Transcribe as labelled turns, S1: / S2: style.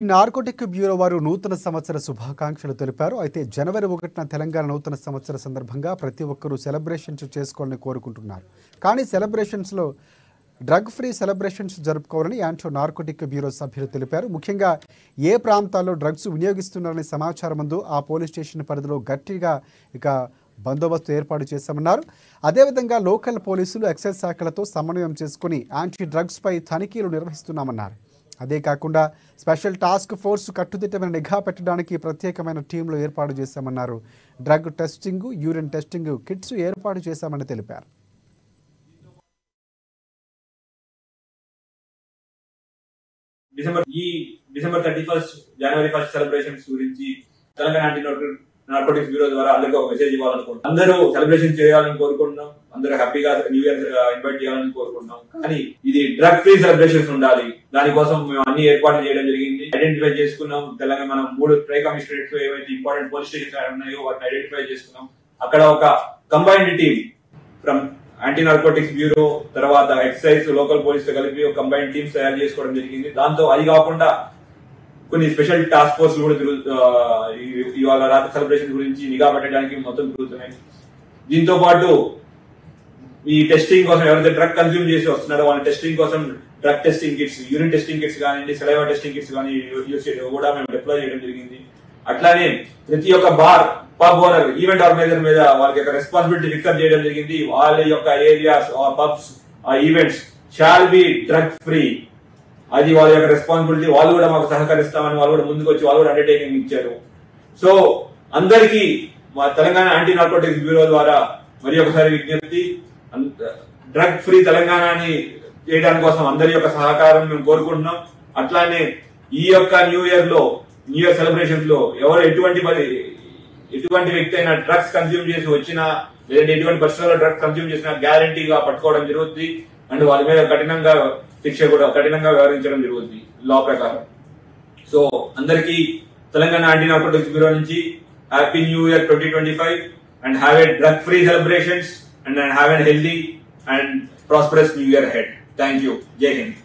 S1: Narcotic bureau వారు నూతన సంవత్సర శుభాకాంక్షలు తెలిపారు. అయితే జనవరి 1న తెలంగాణ నూతన సంవత్సర సందర్భంగా ప్రతి ఒక్కరూ సెలబ్రేషన్స్ చేసుకోవాలని కోరుకుంటున్నారు. కానీ సెలబ్రేషన్స్లో డ్రగ్ ఫ్రీ సెలబ్రేషన్స్ జరుపుకోవాలని యాంటీ నార్కోటిక్ బ్యూరో సభ్యులు తెలిపారు. ముఖ్యంగా ఏ ప్రాంతాల్లో డ్రగ్స్ వినియోగిస్తున్నారనే సమాచారం ముందు ఆ పోలీస్ స్టేషన్ పరిధిలో గట్టిగా బందోబస్తు ఏర్పాటు చేశామన్నారు. అదేవిధంగా లోకల్ పోలీసులు ఎక్సైజ్ శాఖలతో సమన్వయం చేసుకుని యాంటీ డ్రగ్స్పై తనిఖీలు నిర్వహిస్తున్నామన్నారు. అదే కాకుండా స్పెషల్ టాస్క్ ఫోర్స్ కట్టుదిట్టమైన నిఘా పెట్టడానికి ప్రత్యేకమైన టీంలు ఏర్పాటు చేశామన్నారు. Drug testing, urine testing kits ఏర్పాటు చేశామని తెలిపారు.
S2: డిసెంబర్ 31 జనవరి 1 సెలబ్రేషన్స్ గురించి తెలంగాణ యాంటీ నార్కోటిక్స్ బ్యూరో ద్వారా అందరికీ ఒక మెసేజ్ ఇవ్వాలనుకుంటున్నాం. అందరూ సెలబ్రేషన్ చేయాలని కోరుకుంటున్నాం. అందరూ హ్యాపీగా న్యూ ఇయర్ ఇన్వైట్ చేయాలని కోరుకుంటున్నాం. కానీ ఇది డ్రగ్ ఫ్రీ సెలబ్రేషన్స్ ఉండాలి. దానికోసం మేము అన్ని ఏర్పాట్లు చేయడం జరిగింది. ఐడెంటిఫై చేసుకున్నాం. తెలంగాణ మనం 3 ట్రై కమిషనరేట్స్ ఏవైతే ఇంపార్టెంట్ పోలీస్ స్టేషన్స్ ఉన్నాయో వాటిని ఐడెంటిఫై చేసుకున్నాం. అక్కడ ఒక combined team from anti narcotics bureau తర్వాత ఎక్సైజ్ లోకల్ పోలీస్ తో కలిపి ఒక కంబైన్డ్ టీమ్స్ తయారు చేసుకోవడం జరిగింది. దాంతో అది కాకుండా కొన్ని స్పెషల్ టాస్క్ ఫోర్స్ కూడా ఇవాళ రాత్రి సెలబ్రేషన్ గురించి నిఘా పెట్టడానికి మొత్తం తిరుగుతున్నాయి. దీంతో పాటు ఈ టెస్టింగ్ కోసం ఎవరైతే డ్రగ్ కన్స్యూమ్ చేసి వస్తున్నారో వాళ్ళ టెస్టింగ్ కోసం drug testing kits, urine testing kits కానీ సెలైవా టెస్టింగ్ కిట్స్ కానీ యూజ్ చేయడం కూడా మేము డిప్లాయ్ చేయడం జరిగింది. అట్లానే ప్రతి ఒక్క bar, pub owner, event organizer మీద వాళ్ళకి యొక్క రెస్పాన్సిబిలిటీ ఫిక్స్ చేయడం జరిగింది. వాళ్ళ యొక్క areas, pubs, events shall be drug free. అది వాళ్ళ యొక్క రెస్పాన్సిబిలిటీ. వాళ్ళు కూడా మాకు సహకరిస్తామని వాళ్ళు కూడా ముందుకు వచ్చి వాళ్ళు కూడా అండర్టేకింగ్ ఇచ్చారు. సో అందరికీ మా తెలంగాణ యాంటీ నార్కోటిక్స్ బ్యూరో ద్వారా మరి ఒకసారి విజ్ఞప్తి, డ్రగ్ ఫ్రీ తెలంగాణని చేయడానికి కోసం అందరి యొక్క సహకారం మేము కోరుకుంటున్నాం. అట్లానే ఈ యొక్క న్యూ ఇయర్ సెలబ్రేషన్స్ లో ఎవరు ఎటువంటి వ్యక్తి అయినా డ్రగ్స్ కన్స్యూమ్ చేసి వచ్చినా లేదంటే ఎటువంటి పరిస్థితుల్లో డ్రగ్స్ కన్స్యూమ్ చేసినా గ్యారంటీగా పట్టుకోవడం జరుగుతుంది. అండ్ వాళ్ళ మీద కఠినంగా వ్యవహరించడం జరుగుతుంది లా ప్రకారం. సో అందరికీ తెలంగాణ యాంటీ నార్కోటిక్స్ బ్యూరో నుంచి happy new year 2025 and have a drug free celebrations and have a healthy and prosperous new year head. Thank you. జై హింద్.